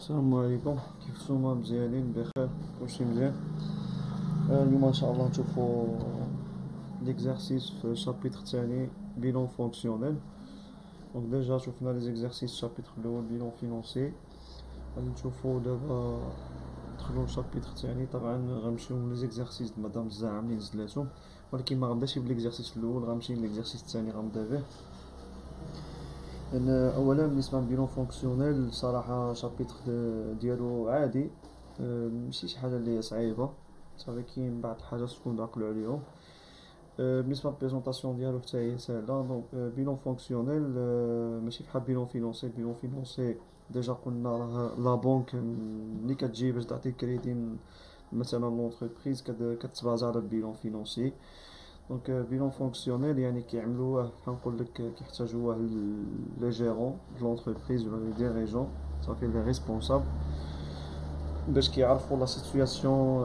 السلام عليكم. كيف نتوما؟ مزيانين بخير؟ كلشي مزيان. اليوم ان شاء الله نشوفوا ليكزارسيس في الشابيتر الثاني بيلون فونكسيونيل. دونك ديجا شفنا لي زيكزارسيس الشابيتر الاول بيلون فينونسي. غادي نشوفوا دابا ندخلوا للشابيتر الثاني. طبعا غنمشيو لي زيكزارسيس مادام الزعام اللي نزلاتهم، ولكن ما غنبداش بليكزارسيس الاول، غنمشي ليكزارسيس الثاني غنبدا به. لأن أولا بالنسبة للبيلون فونكسيونيل صراحة شابيتر ديالو عادي، ماشي شي حاجة اللي هي صعيبة، صافي كاين بعض الحاجات تكون تعقلوا عليهم. بالنسبة للبريزونطاسيون ديالو حتى هي ساهلة. دونك بيلون فونكسيونيل ماشي بحال بيلون فينونسي. بيلون فينونسي ديجا قلنا راه لا بنك ملي كتجي باش تعطي كريدي مثلا لونتربريز كتبازا على البيلون فينونسي. دونك بيلون فونكسيونيل يعني كيعملوه بحال نقول لك كيحتاجوه لي جيرون د لونتربريز ولا لي ديريجون، صافي لي ريسبونسابل، باش كيعرفوا لا سيتوياسيون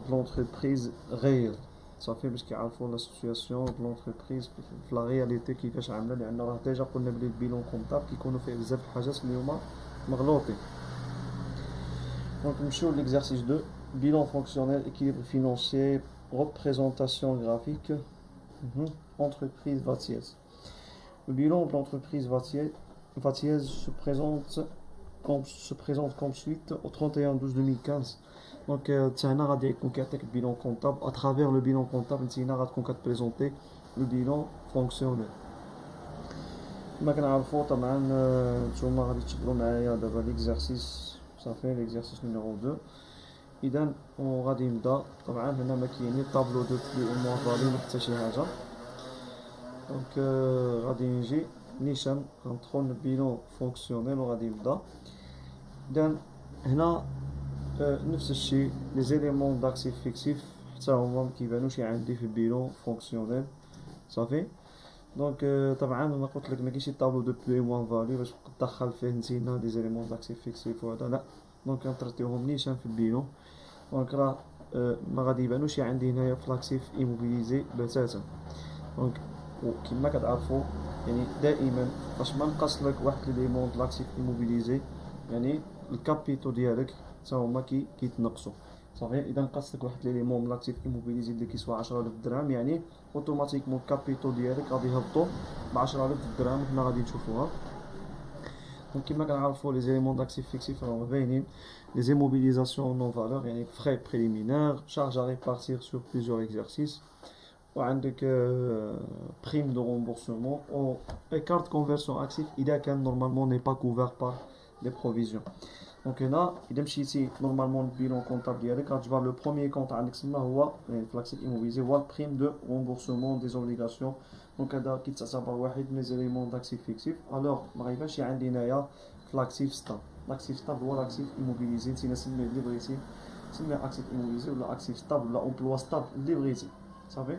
د لونتربريز غير، صافي باش كيعرفوا لا سيتوياسيون د لونتربريز في لا رياليتي كيفاش عامله. لان راه ديجا قلنا بلي البيلون كونطابل كيكونوا فيه بزاف الحاجات اللي هما مغلوطين. دونك نمشيو ليكزارسيس 2 bilan fonctionnel, équilibre financier, représentation graphique, entreprise Vatiez. Le bilan de l'entreprise Vatiez se présente comme suite au 31/12/2015. Donc, تاعنا غادي يكون كيعطيك bilan comptable. À travers le bilan comptable, نتينا غتكون كتبريزونتي le bilan fonctionnel. كما كنعرفو طبعا نتوما غادي تشوفوا معايا دابا ليكزارسيس، صافي ليكزارسيس نيميرو 2. اذا وغادي نبدا. طبعا هنا ما كاين طابلو دو بلي او موان فالي ولا حتى شي حاجه. دونك غادي نجي نيشان غندخل للبيلون فونكسيونيل وغادي نبدا. اذا هنا نفس الشيء لي زيليمون داكسيف فيكسيف حتى هما ما كيبانوش عندي في البيلون فونكسيونيل، صافي. دونك طبعا انا قلت لك ما كاينش طابلو دو بلي موان فالي باش تدخل فيه نتينا دي زيليمون داكسيف فيكسيف وهذا لا. دونك كنتريتيوهم نيشان في البيلون. دونك راه ما غادي يبانوش عندي هنايا فلاكسيف ايموبيليزي بتاتا. دونك وكما كتعرفوا يعني دائما باش ما نقص لك واحد ليليمون د لاكسيف ايموبيليزي يعني الكابيتو ديالك حتى هما كيتنقصوا، صافي. اذا نقص لك واحد ليليمون من لاكسيف ايموبيليزي اللي كيسوا 10000 درهم، يعني اوتوماتيكمون الكابيتو ديالك غادي يهبطوا ب 10000 درهم. حنا غادي نشوفوها. دونك كما كنعرفوا لي زيليمون داكسيف فيكسيف راهم باينين. لي زيموبيليزاسيون نون فالور يعني فراي بريليمينير، شارج ا ريبارتير سور بليزيور اكزرسيس، وعندك بريم دو رومبورسمون او ايكارت كونفيرسيون اكتيف اذا كان نورمالمون ني با كوفير بار لي بروفيزيون. دونك هنا اذا مشيتي نورمالمون البيلون كونطابل ديالك غتجبر لو بروميير كونط عندك تما هو فلاكسيف ايموبيليزي هو البريم دو رومبورسمون دي زوبليغاسيون. دونك هذا كيتعتبر واحد من لي زيليمون داكسيف فيكسيف. الوغ ما غيبانش عندي هنايا فلاكسيف ستاب. لاكسيف ستاب هو لاكسيف ايموبيليزي، نتينا سميه اللي بغيتي، سميه اكسيف ايموبيليزي ولا اكسيف ستاب ولا امبلوا ستاب اللي بغيتي، صافي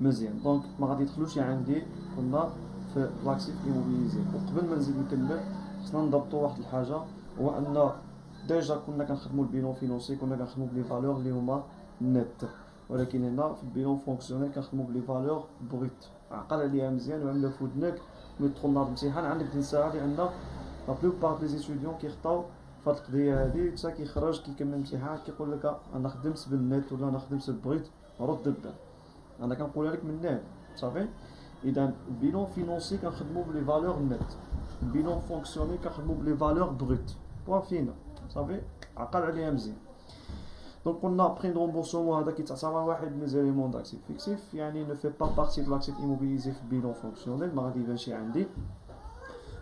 مزيان. دونك ما غادي يدخلوش عندي قلنا في لاكسيف ايموبيليزي. وقبل ما نزيد نكمل خصنا نضبطوا واحد الحاجه، هو ان ديجا كنا كنخدموا البيلون فينونسي كنا كنخدموا بلي فالور اللي هما نت، ولكن هنا في البيلون فونكسيونيل كنخدموا بلي فالور بروت. عقل عليها مزيان وعملها في ودنك ملي تدخل نهار الامتحان عندك تنساها، لان لا بلوبار دي ستوديون كيخطاو في هاد القضيه هادي. حتى كيخرج كيكمل الامتحان كيقول لك انا خدمت بالنت ولا انا خدمت بالبروت، رد الدم. انا كنقولها لك من هنا، صافي. اذا البيلون فينونسي كنخدموا بلي فالور نت، البيلون فونكسيونيل كنخدموا بلي فالور بروت، بوان فينا، صافي. عقل عليها مزيان. دونك قلنا بريم دو رومبورسمون هذا كيتعتبر واحد من لي زيليمون داكسيف فيكسيف، يعني نو في با بارتي دو لاكسيف ايموبيليزي في البيلون فونكسيونيل، ما غادي يبانش عندي.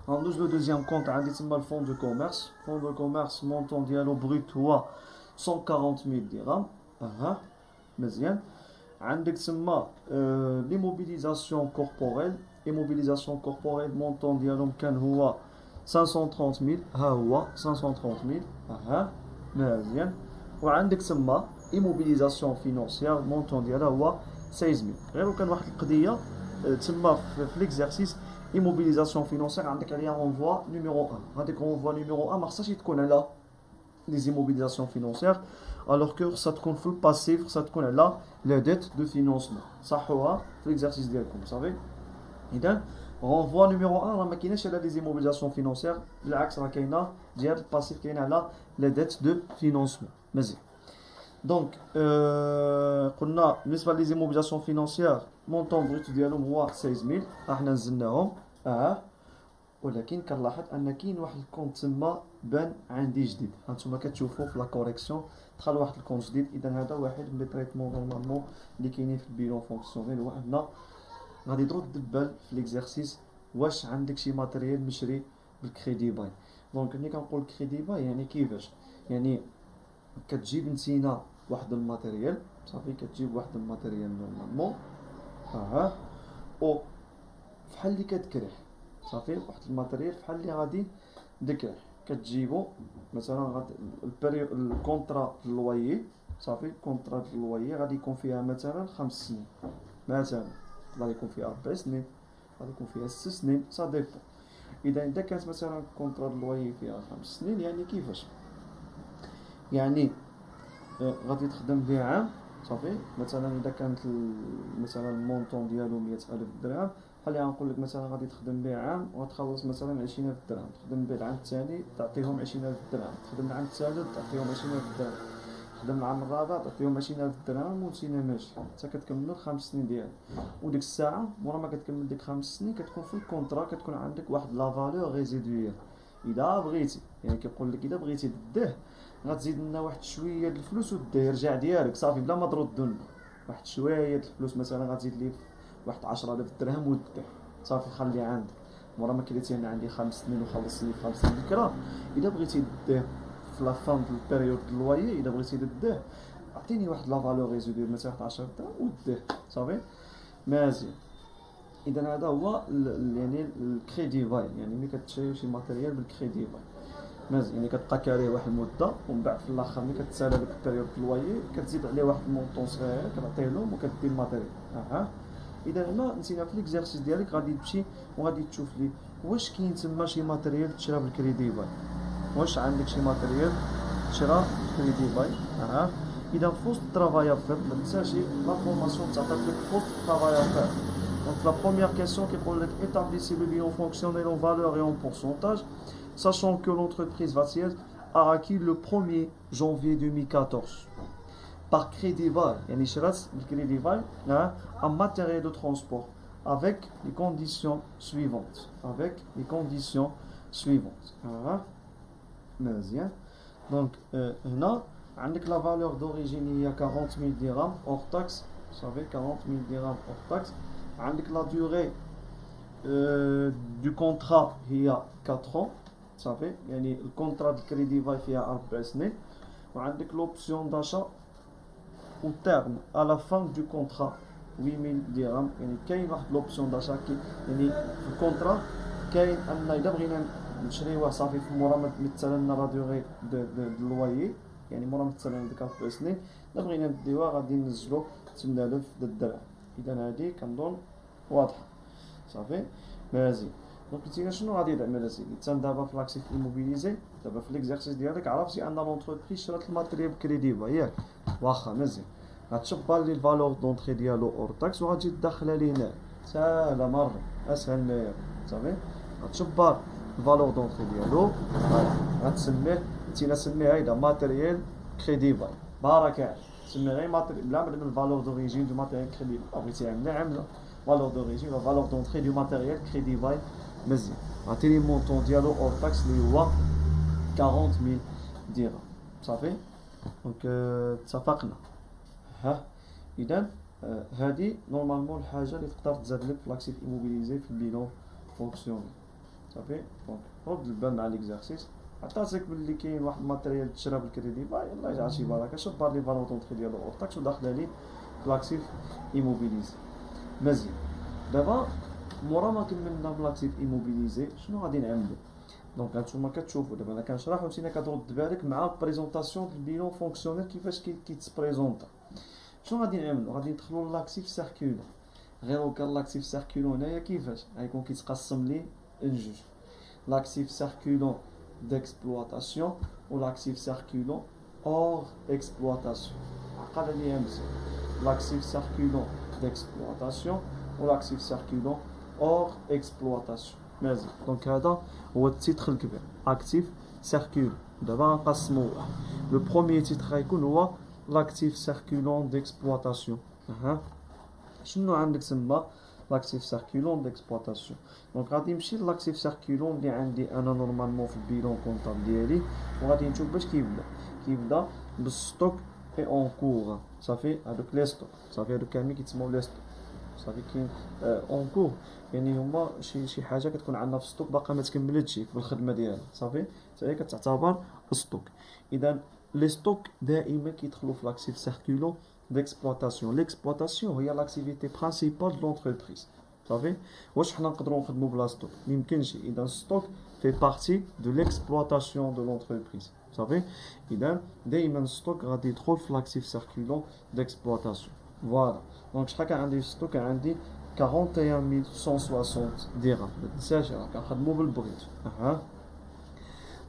غندوز لو دوزيام كونط عندي تما الفون دو كوميرس. فون دو كوميرس مونطون ديالو بروت هو 140000 درهم. مزيان. عندك تما لي موبيليزاسيون كوربوريل. لي موبيليزاسيون كوربوريل مونطون ديالهم كان هو 530000، ها هو 530000. مزيان. وعندك تما ايموبيليزاسيون فينونسيير مونطون ديالها هو 16000. غير كان واحد القضيه تما في ليكزارسيس ايموبيليزاسيون فينونسيير عندك عليها رونفوا نيميرو 1. هذيك رونفوا نيميرو 1 ما خصهاش تكون على لي زيموبيليزاسيون فينونسيير، الوغ كو خصها تكون في الباسيف، خصها تكون على لا ديت دو فينونسمون. صحوها في ليكزارسيس ديالكم، صافي. اذا renvoi numéro 1 راه ما كايناش على لي زيموبيليزاسيون فينونسيير بالعكس راه كاينه ديال الباسيف كاين على لي ديت دو فينونسمون مزيان دونك قلنا بالنسبه لي زيموبيليزاسيون فينونسيير مونطون بروت ديالهم هو 16000 احنا نزلناهم ولكن كنلاحظ ان كاين واحد الكونت تما بان عندي جديد هانتوما كتشوفوا في لا كوريكسيون دخل واحد الكونت جديد اذا هذا واحد من لي تريتمون نورمالمون اللي كاينين في البيلون فونكسيونيل هو ان غادي ترد البال في ليكزارسيس واش عندك شي ماتيريال مشري بالكريدي باي دونك ملي كنقول كريدي باي يعني كيفاش يعني كتجيب نتينا واحد الماتيريال صافي كتجيب واحد الماتيريال نورمالمون او فحال اللي كتكرح صافي واحد الماتيريال فحال اللي غادي دكرح كتجيبو مثلا غادي الكونطرا اللويي صافي الكونطرا اللويي غادي يكون فيها مثلا 5 سنين مثلا غادي يكون فيها 4 سنين غادي يكون فيها 6 سنين سا ديبون اذا كانت مثلا كونطرا اللويي فيها 5 سنين يعني كيفاش يعني غادي تخدم بها عام صافي مثلا اذا كانت مثلا المونطون ديالو 100000 درهم بحال غنقول لك مثلا غادي تخدم به عام وغتخلص مثلا 20000 درهم تخدم به العام الثاني تعطيهم 20000 درهم تخدم العام الثالث تعطيهم 20000 درهم تخدم العام الرابع تعطيهم 20000 درهم وانتينا ماشي حتى كتكمل 5 سنين ديالك وديك الساعه مورا ما كتكمل ديك 5 سنين كتكون في الكونطرا كتكون عندك واحد لا فالور ريزيدويال اذا بغيتي يعني كيقول لك اذا بغيتي تديه غتزيد لنا واحد شويه د الفلوس وديه يرجع ديالك صافي بلا ما تردو لنا واحد شويه د الفلوس مثلا غتزيد ليه واحد 10000 درهم وديه صافي خلي عندك مورا ما كريتي انا عندي 5 سنين وخلصني في 5 سنين بكره اذا بغيتي ديه في لا فان د البيريود د اللويي اذا بغيتي ديه اعطيني واحد لا فالور ريزيدويال مثلا 10000 درهم وديه صافي مزيان اذا هذا هو يعني الكريدي فاي يعني ملي كتشري شي ماتيريال بالكريدي فاي مزيان يعني كتبقى كاريه واحد المده ومن بعد في الاخر ملي كتسالى ديك البيريود اللويي كتزيد عليه واحد المونطون صغير كتعطيه لهم وكدي الماتيريال اذا هنا نسينا في ليكزارسيس ديالك غادي تمشي وغادي تشوف لي واش كاين تما شي ماتيريال تشرا بالكريدي باي واش عندك شي ماتيريال تشرا بالكريدي باي اذا فوسط الترافاي افير ما تنساش لا فورماسيون تعطيك لك فوسط الترافاي افير دونك لا بروميير كيسيون كيقول لك établissez le bilan fonctionnel en valeur et en pourcentage sachant que l'entreprise Vatsiez a acquis le 1er janvier 2014 par crédit bail يعني شرات بالكريدي باي un matériel de transport avec les conditions suivantes مزيان دونك هنا عندك لا فالور دوريجين هي 40000 درهم hors taxe صافي 40000 درهم hors taxe عندك لا durée du contrat هي 4 ans صافي يعني الكونترا د الكريدي باي فيها 4 سنين وعندك لوبسيون داشا au terme à la fin du contrat 8000 درهم يعني كاين واحد لوبسيون داشا يعني في الكونترا كاين ان اذا بغينا نشريوه صافي في مورا ما تمثل لنا لا دوغي دو اللويي يعني مورا مثل لنا ديك 4 سنين الا بغينا نديوها غادي ننزلو 8000 درهم اذا هذه كنظن واضحه صافي مزيان دونك نتينا شنو غادي تعمل اسيدي حتى دابا في لاكسيف ايموبيليزي دابا في ليكزارسيس ديالك عرفتي ان لونتربريز شرات الماتيريال بكريدي باي ياك واخا مزيان غتشبر لي الفالور دونطري ديالو اور تاكس وغتجي تدخلها ليه هنا سهله مره اسهل ما يكون صافي غتشبر الفالور دونطري ديالو غتسميه نتينا سميها هيدا ماتيريال كريدي باي بارك سمي غير ماتيريال بلا من الفالور دوريجين دو ماتيريال كريدي باي بغيتي عامله valeur d'origine la valeur d'entrée du matériel crédit bail مزيان عطيني المونطون ديالو اور تاكس اللي هو 40000 درهم صافي دونك اتفقنا اذا هذه نورمالمون الحاجه اللي تقدر تزاد لك في لاكسيف ايموبيليزي في البيلون فونكسيونيل صافي دونك رد البال مع ليكزارسيس عطاتك باللي كاين واحد الماتيريال تشرا بالكريدي باي الله يجعل شي بركه شبر لي فالور دونطري ديالو اور تاكس وداخله لي في لاكسيف ايموبيليزي مزيان دابا مورا ما كملنا بلاكسيف ايموبيليزي شنو غادي نعملو دونك هانتوما كتشوفوا دابا انا كنشرح وانتينا كترد بالك مع بريزونطاسيون ديال البيلون فونكسيونيل كيفاش كيتسبريزونطا شنو غادي نعملو غادي ندخلو لاكسيف سيركولون غير هكا لاكسيف سيركولون هنايا كيفاش غيكون كيتقسم لي لجوج لاكسيف سيركولون ديكسبلواتاسيون و لاكسيف سيركولون اور اكسبلواتاسيون عقل عليا مزيان لاكسيف سيركولون d'exploitation ou l'actif circulant hors exploitation. ماشي دونك هذا هو التيتر الكبير اكتيف سيركول. دابا غنقسموه. لو بروميير تيتر غيكون هو لاكتيف سيركولون ديكسبلواتاسيون. شنو عندك تما لاكتيف سيركولون ديكسبلواتاسيون؟ دونك غادي نمشي لاكتيف سيركولون اللي عندي انا نورمالمون في البيلون كونطاب ديالي، وغادي نشوف باش كيبدا بالستوك اي اون كور. صافي هادوك لي ستوك، صافي هادوك كاملين كيتسموا لي ستوك. صافي كاين اون كور يعني هما شي حاجه كتكون عندنا في الستوك باقا ما تكملتش بالخدمه ديالها. صافي حتى هي كتعتبر ستوك. اذا لي ستوك دائما كيدخلوا في لاكتيف سيركولون ديكسبلواتاسيون. ليكسبلواتاسيون هي لاكتيفيتي برينسيبال دو لونتربريز. صافي واش حنا نقدروا نخدموا بلا ستوك؟ ميمكنش. اذا ستوك في بارتي دو ليكسبلواتاسيون دو لونتربريز. صافي اذا دائما ستوك غادي يدخل في لاكتيف سيركولون ديكسبلواتاسيون. فوالا دونك شحال كان عندي ستوك؟ كان عندي 41160 درهم. ما تنساش راه كنخدموا بالبغيت.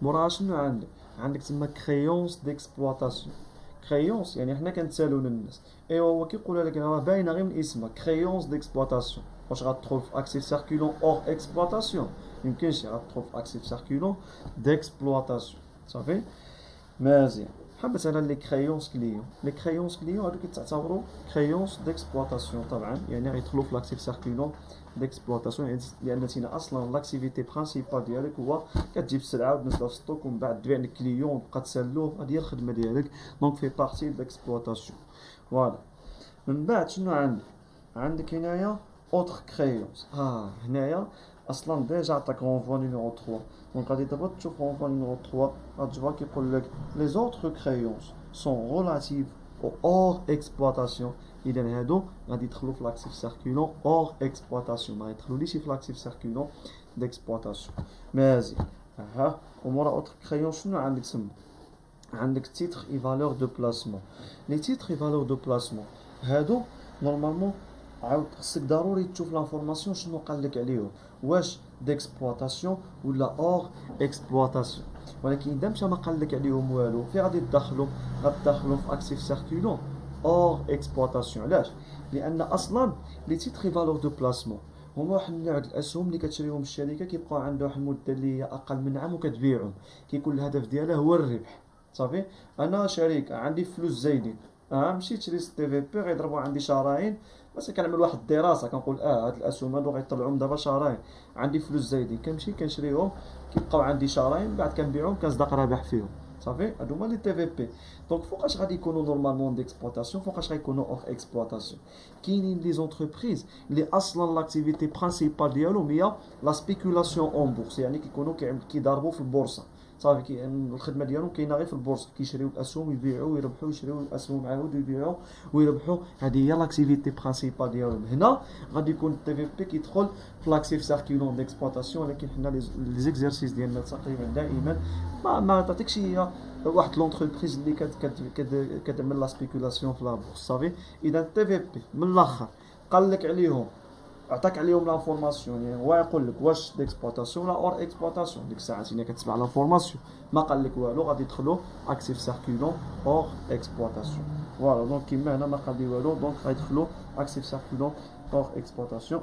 موراها شنو عندك تما كريونس ديكسبلواتاسيون. كريونس يعني حنا كنتسالوا للناس، ايوا هو كيقولها لك راه باينه غير من اسمها كريونس ديكسبلواتاسيون. واش غتدخل في اكتيف سيركولون اور اكسبلواتاسيون؟ يمكنش غتدخل في اكتيف سيركولون ديكسبلواتاسيون. صافي مزيان. بحال مثلا لي كريونس كليون. لي كريونس كليون هادو كيتعتبروا كريونس ديكسبلواتاسيون طبعا، يعني غيدخلوا في لاكتيف سيركولون ديكسبلواتاسيون، لان تينا اصلا لاكتيفيتي برينسيبال ديالك هو كتجيب السلعه وتنزلها في ستوك ومن بعد تبيع للكليون وتبقى تسالوه. هادي هي الخدمه ديالك. دونك في بارتي ديكسبلواتاسيون. فوالا من بعد شنو عندك هنايا اوتر كريونس. هنايا اصلا ديجا عطاك رونفوا نيميرو 3. دونك غادي دابا تشوف رونفوا نيميرو 3 غتشوفها كيقول لك لي زوتر كريونس سون ريلاتيف او اور اكسبلواتاسيون. اذا هادو غادي يدخلوا في لاكتيف سيركولون اور اكسبلواتاسيون، ما يدخلوليش في لاكتيف سيركولون ديكسبلواتاسيون. مزيان. ومورا اوتر كريونس شنو عندك تما؟ عندك تيتر اي فالور دو بلاسمون. لي تيتر اي فالور دو بلاسمون هادو نورمالمون عاود خصك ضروري تشوف لانفورماسيون شنو قال لك عليهم، واش ديكسبلواتاسيون ولا اور اكسبلواتاسيون. ولكن اذا مشى ما قال لك عليهم والو، في غادي تدخلوا في اكتيف سيركولون اور اكسبلواتاسيون. علاش؟ لان اصلا لي تيتر فالور دو بلاسمون هما واحد النوع د الاسهم اللي كتشريهم الشركه، كيبقاو عندها واحد المده اللي هي اقل من عام وكتبيعهم. كيكون الهدف ديالها هو الربح. صافي انا شركه عندي فلوس زايدين، مشيت شريت تي في بي غيضربوا عندي شرايين، بس كنعمل واحد الدراسه كنقول هاد الاسهم هادو غيطلعوا دابا شرايين، عندي فلوس زايدين كنمشي كنشريهم، كيبقاو عندي شرايين، بعد كنبيعهم كنصدق رابح فيهم. صافي هادو هما لي تي في بي. دونك فوقاش غادي يكونوا نورمالمون ديكسبلواتاسيون، فوقاش غيكونوا اور اكسبلواتاسيون؟ كاينين لي زونتربريز اللي اصلا لاكتيفيتي برينسيبال ديالهم هي لا سبيكولاسيون اون بورس، يعني كيكونوا كيضاربوا في البورصه. صافي الخدمه ديالهم كاينه غير في البورصه، كيشريو الاسهم يبيعوا ويربحوا، يشريو الاسهم عاود ويبيعوا ويربحوا. هذه هي لاكتيفيتي برينسيبال ديالهم. هنا غادي يكون التي في بي كيدخل في لاكتيف سيركولون ديكسبلواتاسيون، ولكن حنا لي زيكزارسيس ديالنا تقريبا دائما ما تعطيكش هي واحد لونتربريز اللي كتعمل لا سبيكولاسيون في لا بورصه. صافي اذا التي في بي من الاخر قال لك عليهم، عطاك عليهم لانفورماسيون، يعني هو يقول لك واش ديكسبلواتاسيون ولا اور اكسبلواتاسيون. ديك الساعه انت كتسمع لانفورماسيون ما قال لك والو، غادي يدخلوا اكتيف سيركولون اور اكسبلواتاسيون. فوالا دونك كيما هنا ما قال لي والو، دونك غيدخلوا اكتيف سيركولون اور اكسبلواتاسيون.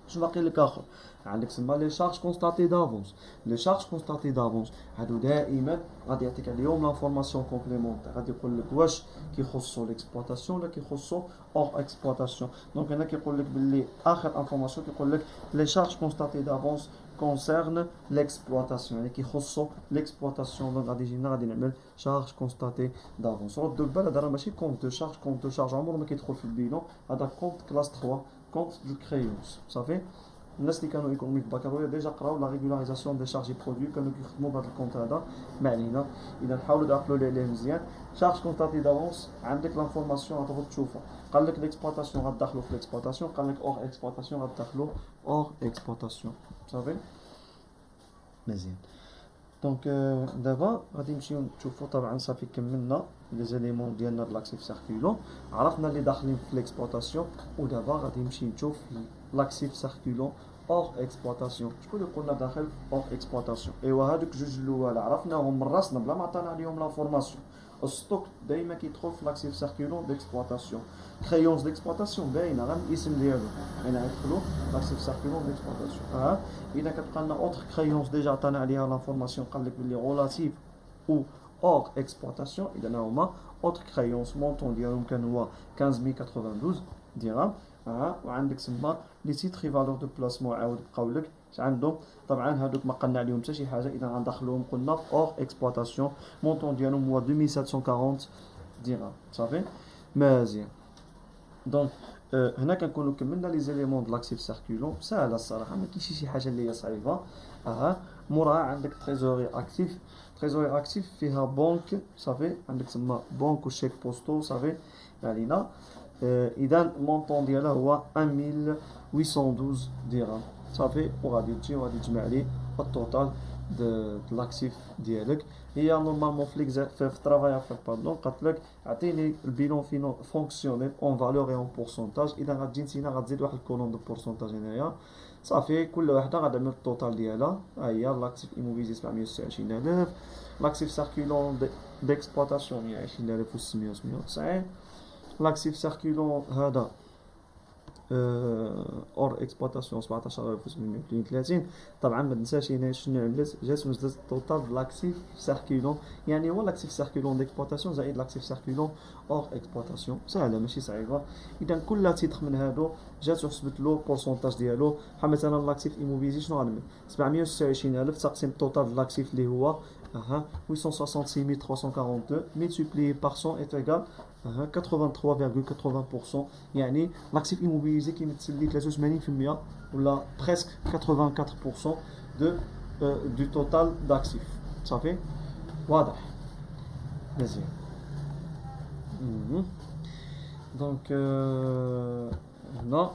شنو باقي لك اخر؟ عندك تما لي شارج كونستاتي دافونس. لي شارج كونستاتي دافونس هادو دائما غادي يعطيك عليهم لانفورماسيون كومبليمونتير، غادي يقول لك واش كيخصو ليكسبلواتاسيون ولا كيخصو اور اكسبلواتاسيون. دونك هنا كيقول لك باللي اخر انفورماسيون كيقول لك لي شارج كونستاتي دافونس كونسيرن ليكسبلواتاسيون، يعني كيخصو ليكسبلواتاسيون. دونك غادي يجينا غادي نعمل شارج كونستاتي دافونس. ردوا البال هذا راه ماشي كونت دو شارج، كونت دو شارج عمره ما كيدخل في البيلون، هذا كونت كلاس 3 كونت دو كريونس. صافي الناس اللي كانوا ايكونوميك باكالوريا ديجا قراو لا ريغولاريزاسيون دي شارجي برودوي، كانوا كيخدموا بهذا الكونت هذا، ما علينا. اذا حاولوا تعقلوا عليه مزيان. شارج كونستاتي دافونس عندك لانفورماسيون غتغوت تشوفها، قال لك ليكسبلواتاسيون غتدخلوا في ليكسبلواتاسيون، قال لك اور اكسبلواتاسيون غتدخلوا اور اكسبلواتاسيون. صافي مزيان. دونك دابا غادي نمشيو نشوفوا طبعا صافي كملنا لي زيليمون ديالنا د لاكتيف سيركولون، عرفنا اللي داخلين في ليكسبلواتاسيون، ودابا غادي نمشي نشوف لاكتيف سيركولون اور اكسبلواتاسيون. شكون اللي قلنا داخل اور اكسبلواتاسيون؟ ايوا هادوك جوج الاول عرفناهم من راسنا بلا ما عطانا عليهم لافورماسيون. الستوك دائما كيدخل في لاكتيف سيركولون ديكسبلوطاسيون. كريونس ديكسبلوطاسيون باينه غير الاسم ديالو، يعني غيدخلوا لاكتيف سيركولون ديكسبلوطاسيون. اذا كتبقى لنا اوتر كريونس ديجا عطانا عليها لافورماسيون، قال لك بلي غولاتيف او اور اكسبلوطاسيون. اذا هما اوتر كريونس مونطون ديالهم كان هو 15092 درهم. وعندك تما لي تيتري فالور دو بلاسمون عاود بقاو لك عندهم. طبعا هذوك ما قلنا عليهم حتى شي حاجه، اذا غندخلوهم قلنا في اور اكسبلوطاسيون. مونطون ديالهم هو 2740 درهم. صافي مزيان. دونك هنا كنكونوا كملنا لي زيليمون د لاكتيف سيركولون. ساهله الصراحه، ما كاينش شي حاجه اللي هي صعيبه. موراها عندك تريزوري اكتيف. تريزوري اكتيف فيها بنك. صافي عندك تما بنك وشيك بوستو. صافي علينا. اذا المونطون ديالها هو 1812 درهم. صافي وغادي تجي وغادي تجمع لي التوتال د لاكتيف ديالك. هي نورمالمون في ترافاي افير باردون قالت لك عطيني البيلون فونكسيونيل اون فالور اي اون بورسونتاج. اذا غتجي نتينا غتزيد واحد الكولون دو بورسونتاج هنايا. صافي كل وحده غتعمل التوتال ديالها. ها هي لاكتيف ايموبيلي 726000، لاكتيف سيركولون ديكسبلوطاسيون 20600 لاكتيف سيركولون هذا اور اكسبلوطاسيون 17832. طبعا ما تنساش هنا شنو عملت، جات وزدت التوتال د لاكتيف سيركولون، يعني هو لاكتيف سيركولون ديكسبلوطاسيون زائد لاكتيف سيركولون اور اكسبلوطاسيون. سهله ماشي صعيبه. اذا كل تيتر من هادو جات وحسبت له بورسونتاج ديالو. بحال مثلا لاكتيف ايموبيلي شنو غنعمل 726000 تقسيم التوتال د لاكتيف اللي هو 866342 multiplié par 100 est égal 83,80%. يعني لاكتيف ايموبيليزي كيمثل لي 83% ولا بريسك 84% دو توتال داكتيف. صافي واضح مزيان. دونك هنا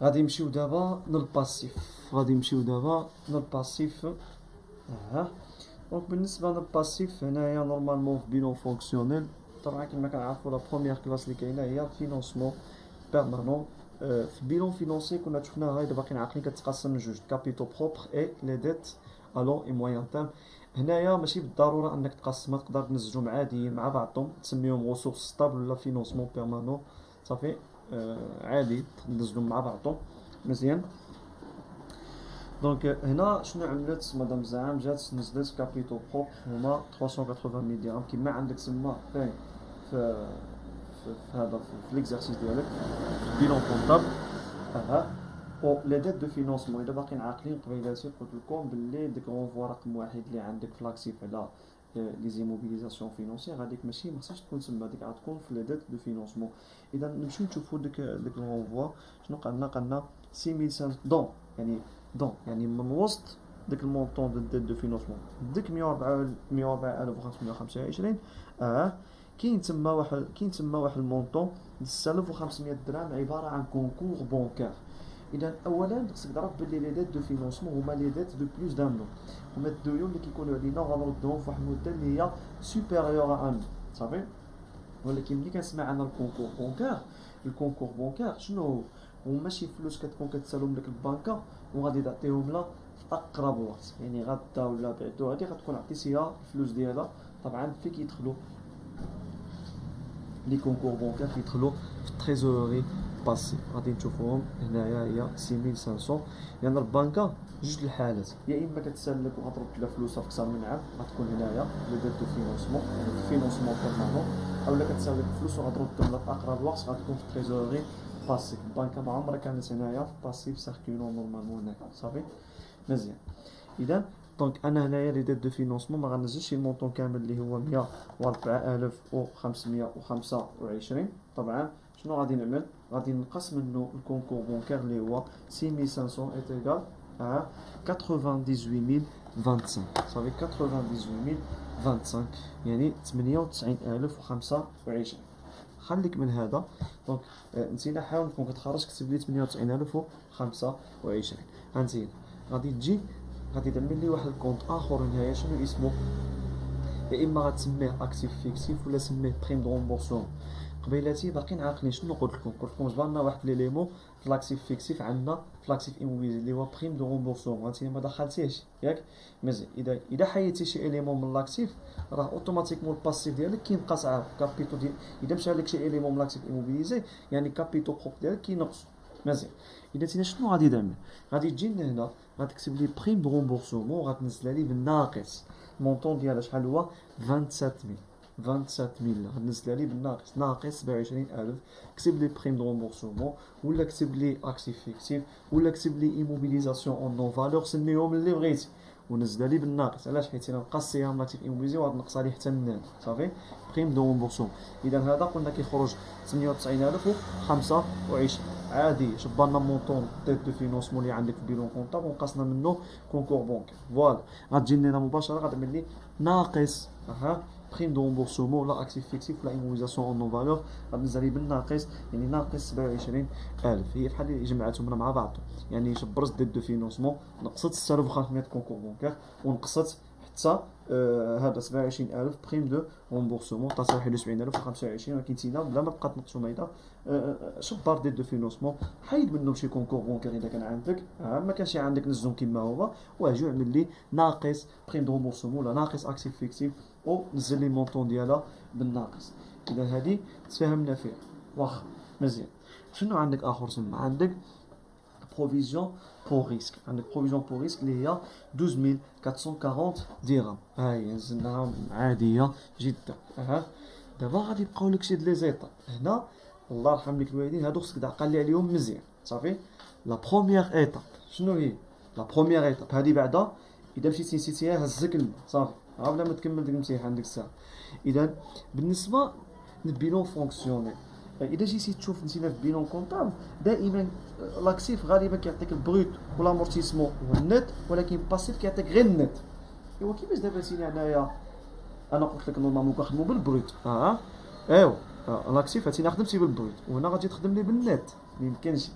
غادي نمشيو دابا للباسيف. دونك بالنسبه للباسيف هنايا نورمالمون في بيلون فونكسيونيل. طبعا كما كنعرفوا لا بروميير كلاس اللي كاينه هي فينونسمون بيرمانون. في بيلون فينونسي كنا شفناها هاي باقيين عاقلين كتقسم لجوج، كابيتو بروبر اي لي ديت ا لون اي موان تيرم. هنايا ماشي بالضروره انك تقسمها، تقدر تنسجهم عاديين مع بعضهم تسميهم غوسورس ستابل ولا فينونسمون بيرمانون. صافي عادي تنسجهم مع بعضهم مزيان. دونك هنا شنو عملت مدام زعام، جات نزلت كابيتو بروب هما 380 درهم كيما عندك تما في هذا في ليكزارسيس ديالك في بيلون كونطابل. و لي ديت دو فينونسمون الا باقيين عاقلين قبيلاتي قلت لكم باللي ديك غونفوا رقم واحد اللي عندك في لاكتيف على لي زيموبيليزاسيون فينونسيير هذيك ماشي ما خصهاش تكون تما، ديك غتكون في لي ديت دو فينونسمون. اذا نمشيو نشوفوا ديك غونفوا شنو قالنا 6500 دون يعني من وسط ديك المونطون دو ديت دو فينونسمون ديك 144525 كاين تما واحد المونطون 6500 درهم عباره عن كونكور بونكار. اذا اولا خصك تعرف بلي لي ديت دو فينونسمون هما لي ديت دو بلوس دان نو، هما الديون اللي كيكونوا علينا غنردوهم في واحد المده اللي هي سوبيريور ان. صافي ولكن ملي كنسمع عن الكونكور بونكار شنو هو ماشي فلوس كتكون كتسالهم لك البنكه وغادي تعطيهم لها في اقرب وقت، يعني غدا ولا بعدو هادي غتكون عطيتيها الفلوس ديالها. طبعا في كيدخلوا لي كونكور بونكار كيدخلوا في التريزوري باسيف. غادي نشوفوهم هنايا هي 6500. يعني البنكه جوج الحالات، يا اما كتسالك وغترد لها فلوسها في اكثر من عام غتكون هنايا لو ديت دو فينونسمون فينونسمون بيرمانون، اولا كتسالك فلوس وغترد لها في اقرب وقت غتكون في التريزوري باسيف. البنكه ما عمرها كانت هنايا في باسيف سيركولون نورمالمون هناك. صافي مزيان. اذا دونك انا هنايا لي ديت دو فينونسمون ما غنزلش المونطون كامل اللي هو 104525. طبعا شنو غادي نعمل، غادي نقص منه الكونكور بونكار اللي هو 6500 ايت ايغال 98025. صافي 98025 يعني 98025. خليك من هذا. دونك نسينا حاول تكون كتخرج كتب لي 98025. هانتي غادي تجي غادي تعمل لي واحد الكونط اخر هنايا شنو اسمه، يا اما غتسميه اكتيف فيكسيف ولا سميه بريم دو رومبورسمون. قبيلاتي باقيين عاقلين. شنو قلت لكم؟ قلت لكم جبر لنا واحد ليليمون في لاكسيف فيكسيف عندنا في لاكسيف ايموبيليزي اللي هو بريم دو رومبورسمون، انت ما دخلتيهش ياك. مزيان اذا حيدتي شي اليمون من لاكسيف راه اوتوماتيكمون الباسيف ديالك كينقص عاود كابيتو ديال. اذا مشى لك شي اليمون من لاكسيف ايموبيليزي يعني كابيتو بروب ديالك كينقص. مزيان اذا تينا شنو غادي تعمل؟ غادي تجي هنا غتكتب لي بريم دو رومبورسمون غتنزلها لي بالناقص. المونطون ديالها شحال هو؟ 27000. 27000 غنزلها لي بالناقص ناقص 27000. كتب لي بريم دو رومبورسمون ولا كتب لي اكسيف فيكتيف ولا كتب لي ايموبيليزاسيون اون نون فالور، سميهم اللي بغيتي ونزلها لي بالناقص. علاش؟ حيت انا نقصيها من لاكتيف ايموبيليزي وغاد نقصها لي حتى من هنا صافي. بريم دو رومبورسمون اذا هذا قلنا كيخرج 98025 عادي. شبرنا مونطون ديت دو فينونسمون اللي عندك في البيلون كونطابل ونقصنا منه كونكور بونك. فوالا غتجي لنا مباشره غتعمل لي ناقص بريم دو رومبورسمون ولا اكسيف فيكسيف ولا ايموبيليزاسيون اون نون فالور غنزل لي بالناقص يعني ناقص 27000. هي بحال اللي جمعتهم مع بعضهم يعني شبرت ديت دو فينونسمون نقصت 6500 كونكور بونكير ونقصت حتى هذا 27000 بريم دو رومبورسمون طاس 71025. ولكن تينا بلا ما تبقى تنقصوا ميدا شبر ديت دو فينونسمون حيد منهم شي كونكور بونكير اذا كان عندك. ما كانش عندك نزلهم كيما هو واجي عمل لي ناقص بريم دو رومبورسمون ولا ناقص اكسيف فيكتيف ونزل لي المونطون ديالها بالناقص. اذا هذه تفاهمنا فيها واخا مزيان. شنو عندك اخر تما؟ عندك بروفيزيون بور ريسك. عندك بروفيزيون بور ريسك اللي هي 12440 درهم. هاي نزلناها عاديه جدا. دابا غادي يبقاو لك شي لي زيطاب هنا. الله يرحم لك الوالدين هادو خصك تعقل لي عليهم مزيان صافي. لا بروميير ايتاب شنو هي؟ لا بروميير ايتاب هذه بعدا اذا مشيتي نسيتيها هزك الماء صافي بلا ما تكمل ديك الامتحان ديك الساعه. اذا بالنسبه للبيلون فونكسيونيل اذا جيتي تشوف نتينا في بيلون كونطابل دائما لاكسيف غالبا كيعطيك البروت والامورتيسمون والنت، ولكن باسيف كيعطيك غير النت. ايوا كيفاش دابا سيني هنايا انا قلت لك نورمالمون كنخدمو بالبروت ايوا لاكسيف هاتينا خدمتي بالبروت وهنا غادي تخدم لي بالنت ما يمكنش.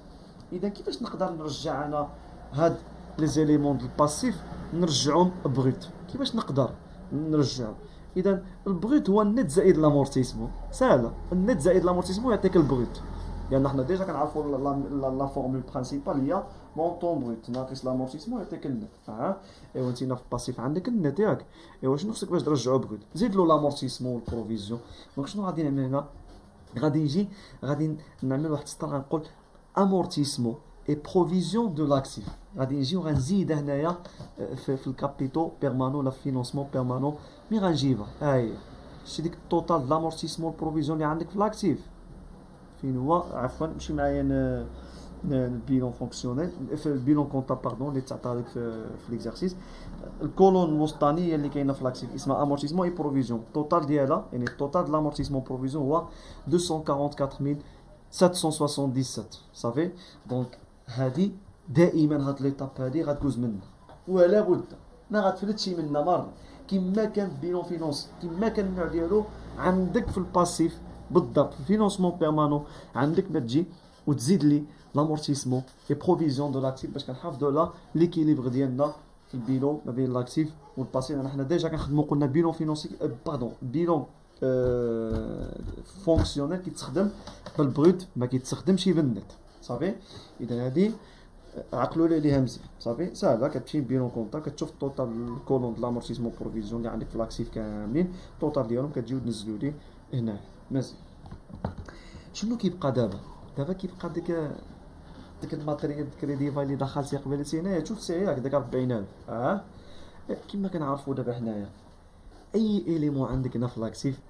اذا كيفاش نقدر نرجع انا هاد لي زيليمون ديال الباسيف نرجعهم بروت؟ كيفاش نقدر نرجعهم؟ اذا البروت هو النت زائد لامورتيسمون. ساهله، النت زائد لامورتيسمون يعطيك البروت. لان حنا ديجا كنعرفوا لا فورمول برينسيبال هي مونطون بروت ناقص لامورتيسمون يعطيك النت. ايوا انت في الباسيف عندك النت ياك. ايوا شنو خصك باش ترجعو بروت؟ زيد له لامورتيسمون والبروفيزيون. دونك شنو غادي نعمل هنا؟ غادي نعمل واحد السطر غنقول امورتيسمون اي بروفيزيون دو لاكسيف. غادي نجي وغنزيد هنايا في الكابيتو بيرمانون لا فينونسمون بيرمانون. مي غنجيبها هاهي شتي ديك التوتال د لامورتيسمون بروفيزيون اللي عندك في لاكتيف فين هو؟ عفوا مشي معايا البيلون فونكسيونيل في البيلون كونطابل باردون اللي تعطى لك في ليكزارسيس. الكولون الوسطانيه هي اللي كاينه في لاكتيف اسمها امورتيسمون اي بروفيزيون. التوتال ديالها يعني التوتال د لامورتيسمون بروفيزيون هو 244777 صافي. دونك هادي دائما هاد ليطاب هادي غتدوز منها ولا بد ما غتفلتشي منها مره. كما كان في بيلون فينونس كما كان النوع ديالو عندك في الباسيف بالضبط في الفينونسمون بيرمانون عندك ما تجي وتزيد لي لامورتيسمون اي بروفيزيون دو لاكتيف باش كنحافظوا على ليكيليبر ديالنا في البيلون ما بين لاكتيف والباسيف. حنا ديجا كنخدموا قلنا بيلون فينونسي بيلون فونكسيونيل كيتخدم بالبروت ما كيتخدمش بالنت صافي. اذا هذه عقلوا لي عليها مزيان صافي. ساهله كتمشي بيلون كونطا كتشوف التوتال الكولون د لامورتيسمون بروفيزيون اللي عندك في لاكسيف كاملين التوتال ديالهم كتجيو تنزلوا لي هنا مزيان. شنو كيبقى دابا كيبقى ديك الماتيريال كريديفا اللي دخلتي قبيلتي هنايا شوف سي داك 40000 كما كنعرفوا دابا حنايا اي اليمون عندك هنا في لاكسيف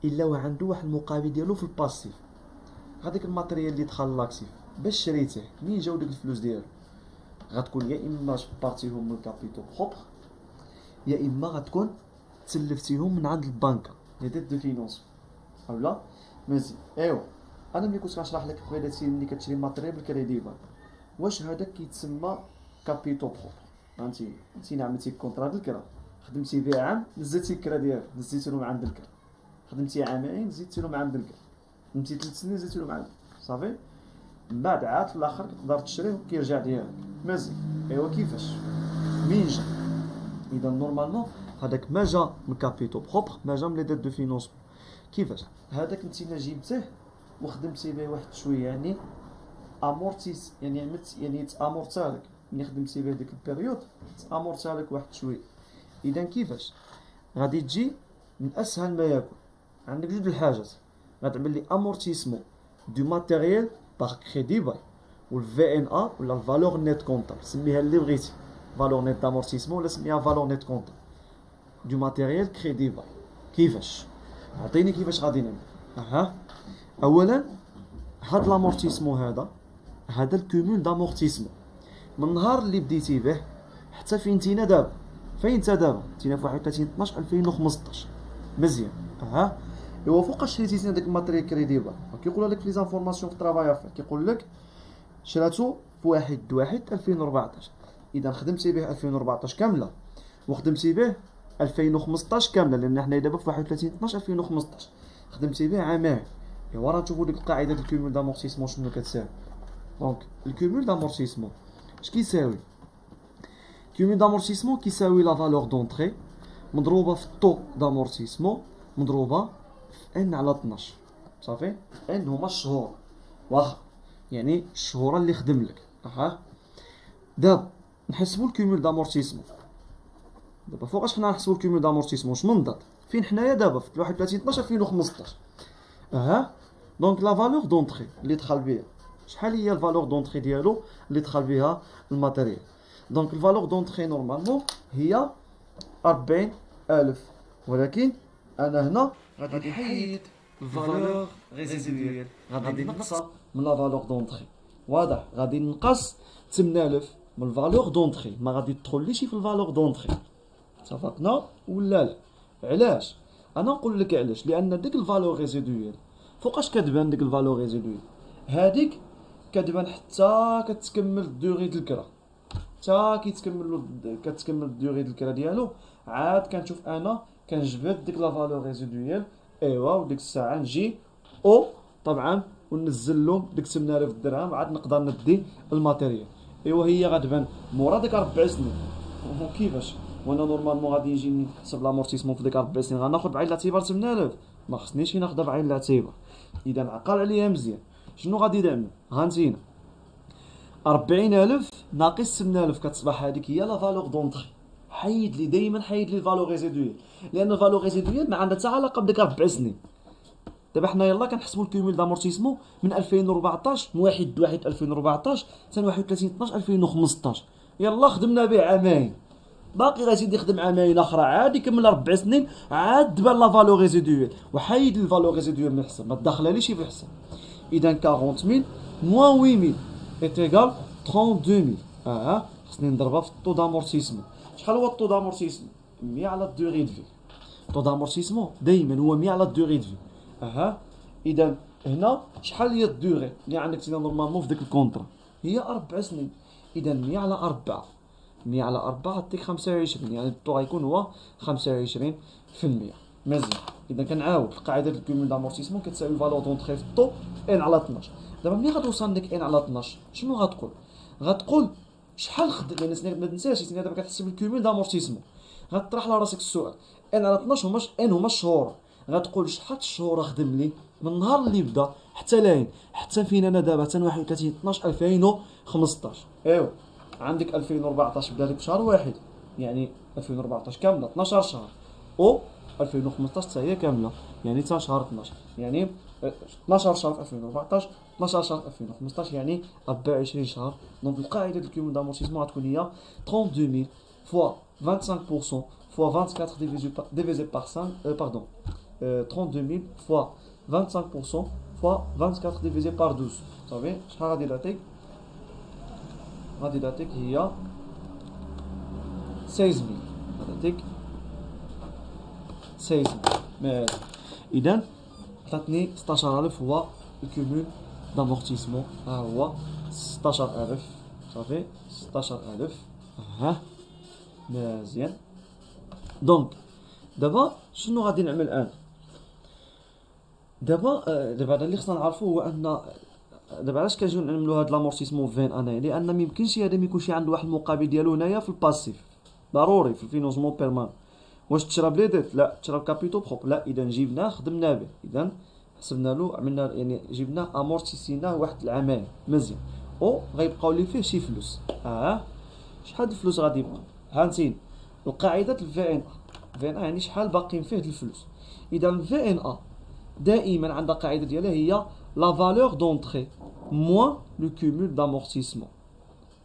الا وعنده واحد المقابل ديالو في الباسيف. هذاك الماتيريال اللي دخل لاكسيف باش شريتيه منين جاو ديك الفلوس ديالو غتكون يا اما شبارتيهم من كابيتو بروبر يا اما غتكون تسلفتيهم من عند البنكه لي ديت دو فينونس اولا مزيان. ايوا انا ملي كنت كنشرح لك قبيلتي ملي كتشري ماتيريال بالكريديفا واش هذاك كيتسمى كابيتو بروبر. فهمتي انت عملتي كونطرا ديال الكرا خدمتي فيه عام نزلتي الكرا ديالك نزلتي له من عند الكرا خدمتي عامين زدتي له من عند الكرا خدمتي 3 سنين زدتي له من عند صافي. من بعد عاد في الاخر تقدر تشريه وكيرجع ديالك مزيان. ايوا كيفاش مين جا؟ اذا نورمالمون هذاك ما جا من كابيتو بروبر ما جا من لي ديت دو فينونسمون. كيفاش هذاك نتينا جبتيه وخدمتي به واحد شويه، يعني امورتيس، يعني عملت يعني تامورتا لك ملي خدمتي به ديك البيريود، تامورتا لك واحد شويه. اذا كيفاش غادي تجي من اسهل ما يكون؟ عندك جوج الحاجات، غتعمل لي امورتيسمون دو ماتيريال باغ كريدي باي، والفي ان ا ولا الفالور نيت كونطابل، سميها اللي بغيتي، فالور نيت دامورتيسمون ولا سميها فالور نيت كونطابل دو ماتيريال كريدي باي. كيفاش؟ عطيني كيفاش غادي نعمل. اولا هاد لامورتيسمون هذا الكومول دامورتيسمون من النهار اللي بديتي به حتى فين تينا دابا. فين انت دابا؟ تينا في 31/12/2015. مزيان. ايوا فوقاش شريتي داك الماتريال كريدي باي؟ كيقول لك في لي زانفورماسيون في طرافاي افير، كيقول لك شراتو في 1/1/2014. اذا خدمتي به 2014 كامله وخدمتي به 2015 كامله، لان حنا دابا في 31/12/2015 خدمتي به عامين. ايوا راه نشوفوا ديك القاعده ديال الكومول دامورتيسمون شنو كتساوي. دونك الكومول دامورتيسمون اش كيساوي؟ الكومول دامورتيسمون كيساوي لا فالور دونطري مضروبه في الطو دامورتيسمون مضروبه في ان على 12. صافي. ان هما الشهور، واخا يعني الشهور اللي خدم لك. دابا نحسبوا الكومول دامورتيسمون. دابا فوقاش حنا نحسبوا الكومول دامورتيسمون؟ واش من دات فين حنايا دابا في 31/12/2015. دونك لا فالور دونطري اللي دخل بها، شحال هي الفالور دونطري ديالو اللي دخل بها الماتيريال؟ دونك الفالور دونطري نورمالمون هي 40,000، ولكن انا هنا غادي نحيد الفالور ريزيدويال، غادي نقصها من لا فالور دونطري. واضح؟ غادي نقص 8000 من الفالور دونطري، ما غادي تدخليش في الفالور دونطري. اتفقنا ولا لا؟ علاش؟ انا نقول لك علاش. لان ديك الفالور ريزيدويال فوقاش كتبان؟ ديك الفالور ريزيدويال هذيك كتبان حتى كتكمل الدوغي ديال الكرا، حتى كتكمل الدوغي ديال الكرا ديالو، عاد كنشوف انا كنجبد ديك لا فالور ريزيدويال. ايوا وديك الساعه نجي طبعا وننزل لهم ديك 8000 درهم، عاد نقدر ندي الماتيريال. ايوا هي غتبان مورا ديك 4 سنين. كيفاش؟ وانا نورمالمون غادي نجي نحسب لامورتيسمون في ديك 4 سنين غناخذ بعين الاعتبار 8000، ما خصنيش ناخذها بعين الاعتبار. اذا عقل عليا مزيان. شنو غادي نعمل؟ هانتينا 40,000 ناقص 8000 كتصبح هذيك هي لا فالور دونطري. حيد لي دائما، حيد لي الفالور ريزيدويال، لان الفالور ريزيدويال ما عندها حتى علاقه بديك 4 سنين. دابا حنا يلاه كنحسبوا الكومول دامورتيسمون من 2014 من 1/1/2014 حتى 31/12/2015. يلاه خدمنا به عامين، باقي غا سيدي خدم عامين اخرى، عاد يكمل 4 سنين، عاد تبان لا فالور ريزيدويال، وحيد الفالور ريزيدويال من الحساب، ما تدخلهاليش في الحساب. اذا 40,000 موان 8,000 est égal 32,000. خصني نضربها في الطو دامورتيسمون. شحال هو الطو دامورتيسمون؟ 100 على الدوغي دو في. الطو دامورتيسمون دائما هو 100 على الدوغي دو في. اذا هنا شحال هي الدوغي اللي عندك تينا نورمالمون في ديك الكونطرا؟ هي 4 سنين. اذا 100 على 4، 100 على 4 تعطيك 25، يعني الطو غيكون هو 25%. مزيان. اذا كنعاود القاعده ديال الكومول دامورتيسمون كتساوي فالور دونطري في الطو ان على 12. دابا ملي غتوصل لك ان على 12 شنو غتقول؟ غتقول شحال خدم، لان ما تنساش سيدي دابا كتحسب الكومول دامورتيسمون، غطرح على راسك السؤال ان على 12 هما الشهور، غتقول شحال الشهور خدم لي من النهار اللي بدا حتى لاين، حتى فين انا دابا حتى 31/12/2015. ايوا عندك 2014 بدا لك بشهر واحد، يعني 2014 كامله 12 شهر، او 2015 حتى هي كامله يعني حتى شهر 12، يعني 12 شهر في 2014 12 شهر في 2015 يعني 24 شهر. دونك القاعده ديال الكومول دامورتيسمون غتكون هي 32,000 فوا 25% فوا 24 divisé par 5 pardon 32,000 فوا 25% فوا 24 divisé par 12. صافي شحال غادي تعطيك؟ غادي تعطيك هي 16,000. غادي تعطيك 16,000. اذا عطاتني 16,000 هو الكومول دامورتيسمون. ها هو 16,000. صافي 16,000. مزيان. دونك دابا شنو غادي نعمل الان؟ دابا اللي خصنا نعرفو هو ان دابا علاش كنجيو نعملو هاد لامورتيسمون في 20 اناي؟ لان ما يمكنش هذا ما يكونش عنده واحد المقابل ديالو هنايا في الباسيف، ضروري في الفينونسمون بيرمان. واش تشرب لي ديت؟ لا. تشرب كابيتو بروب؟ لا. اذا جبناه خدمنا به. اذا حسبنا له عملنا يعني جبنا امورتيسيناه واحد العامين مزيان، او غيبقاو لي فيه شي فلوس. شحال الفلوس غادي يبقى؟ هانتين القاعده الفي ان ا، في ان ا يعني شحال باقيين فيه الفلوس. اذا الفي ان ا دائما عندها قاعده ديالها هي لا فالور دونتري موان لو كومول دامورتيسمون.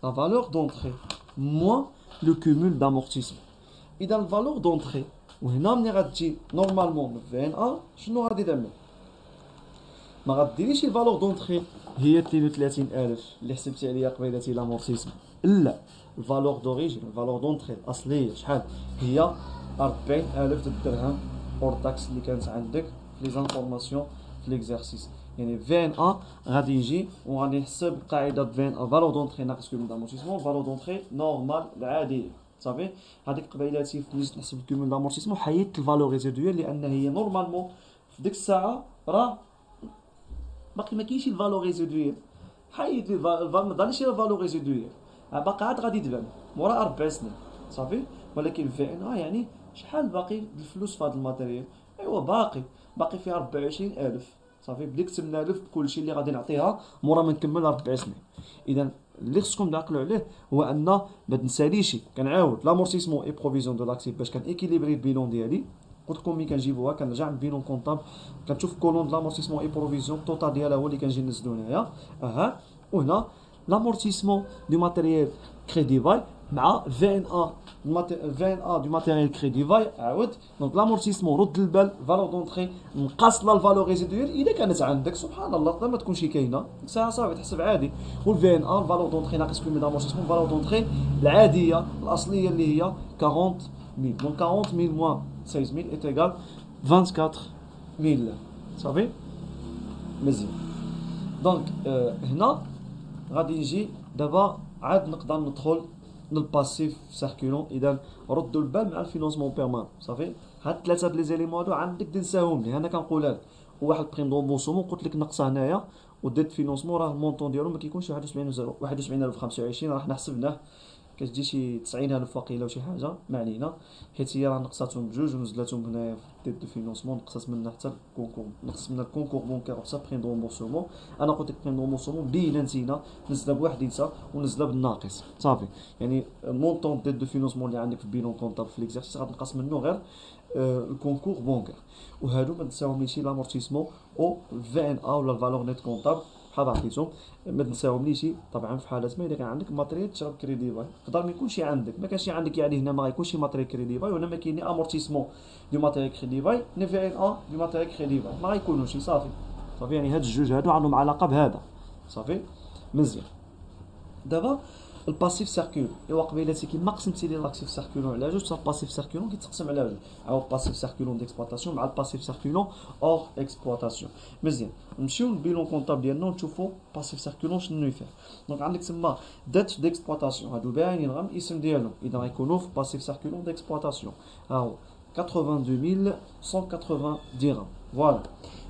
لا فالور دونتري موان لو كومول دامورتيسمون. اذا الفالور دونتري، وهنا ملي غتجي نورمالمون في ان ا شنو غادي تعمل؟ ما غديريش الفالور دونتري هي 32000 اللي حسبتي عليها قبيلتي لامورتيسمون، لا، الفالور دوريجين الفالور دونتري الاصليه شحال هي؟ 40000 درهم اور تاكس اللي كانت عندك في لي زانفورماسيون في ليكزارسيس. يعني في ان ا غادي يجي وغادي يحسب قاعده في ان ا فالور دونتري ناقص كومول دامورتيسمون، فالور دونتري نورمال العاديه صافي. هذيك قبيلاتي فلي جيت نحسب الكومول دامورتيسمون حيدت الفالور ريزيدويال لان هي نورمالمون في ديك الساعه راه باقي ما كاينش الفالور ريزيدويال، حيد ما داريش الفالور ريزيدويال، باقي عاد غادي تبان مورا 4 سنين صافي. ولكن في ان ا يعني شحال باقي الفلوس في هذا الماتيريال؟ ايوا باقي فيها 24000 صافي، بديك 8000 بكلشي اللي غادي نعطيها مورا ما نكمل 4 سنين. اذا اللي خصكم تعقلوا عليه هو ان ما تنساليش، كنعاود لامورتيسمون اي بروفيزيون دو لاكتيف باش كان ايكيليبري البيلون ديالي. قلت لكم ملي كنجيبوها كنرجع للبيلون كونطابل كنشوف كولون د لامورتيسمون اي بروفيزيون التوتال ديالها هو اللي كنجي نزلو هنايا. وهنا l'amortissement du matériel crédit bail مع في ان ا دو ماتيريال كريدي باي عاود. دونك لامورتيسمون رد البال فالور دونتري نقص لا الفالور ريزيدويال اذا كانت عندك سبحان الله تقدر ما تكونش كاينه ساعه صافي تحسب عادي. والفي ان ا فالور دونتري ناقص كومي دامورتيسمون فالور دونتري العاديه الاصليه اللي هي 40000. دونك 40000 موان 16000 est égal 24000 صافي مزيان. دونك هنا غادي نجي دابا عاد نقدر ندخل للباسيف سيركولون. اذا ردوا البال مع الفينونسمون بيرمان صافي. هاد ثلاثه لي زيليمون هادو عندك تنساهم لي انا كنقولها لك. وواحد بريم دومبونسومون قلت لك نقصه هنايا وديت فينونسمون راه المونطون ديالو ما كيكونش 71025 راه حنا حسبناه كتجي شي 90000 واقيلا وشي حاجه ما علينا، حيت هي راه نقصاتهم بجوج ونزلاتهم هنايا في الديت دو فينونسمون نقصات منها حتى الكونكور، نقص منها الكونكور بونكير وحتى بريم دومبونسومون. انا قلت لك بريم دومبونسومون بينا نسينا نزلها بواحد ينسى ونزلها بالناقص صافي. يعني المونطون ديت دو فينونسمون اللي عندك في البيلون كونطابل في ليكزارسيس غتنقص منه غير الكونكور بونكير. وهادو ما تنساوهمليش لامورتيسمون او في ان ا ولا الفالور نيت كونطابل بحال عطيتهم ما تنساوهمليش. طبعا في حالات ما اذا كان عندك ماتريال تشرب كريدي باي يقدر ما يكونش عندك، ما كانش عندك يعني هنا ما غيكونش ماتريال كريدي باي ولا ما كاين ني امورتيسمون دو ماتريال كريدي باي ني في ان ا دو ماتريال كريدي باي ما غيكونوش صافي. يعني هاد الجوج هادو عندهم علاقه بهذا صافي مزيان. دابا الباسيف سيركول ايوا قبيلاتي كيما قسمتي لي لاكتيف سيركولون على جوج، الباسيف سيركولون كيتقسم على جوج، عاود باسيف سيركولون ديكسبلوطاسيون مع الباسيف سيركولون اور اكسبلوطاسيون. مزيان نمشيو للبيلون كونطابل ديالنا ونشوفوا باسيف سيركولون شنو يفير. دونك عندك تما دات ديكسبلوطاسيون هادو باينين غير الاسم ديالهم، اذا غيكونوا في باسيف سيركولون ديكسبلوطاسيون ها هو 82180 درهم فوالا.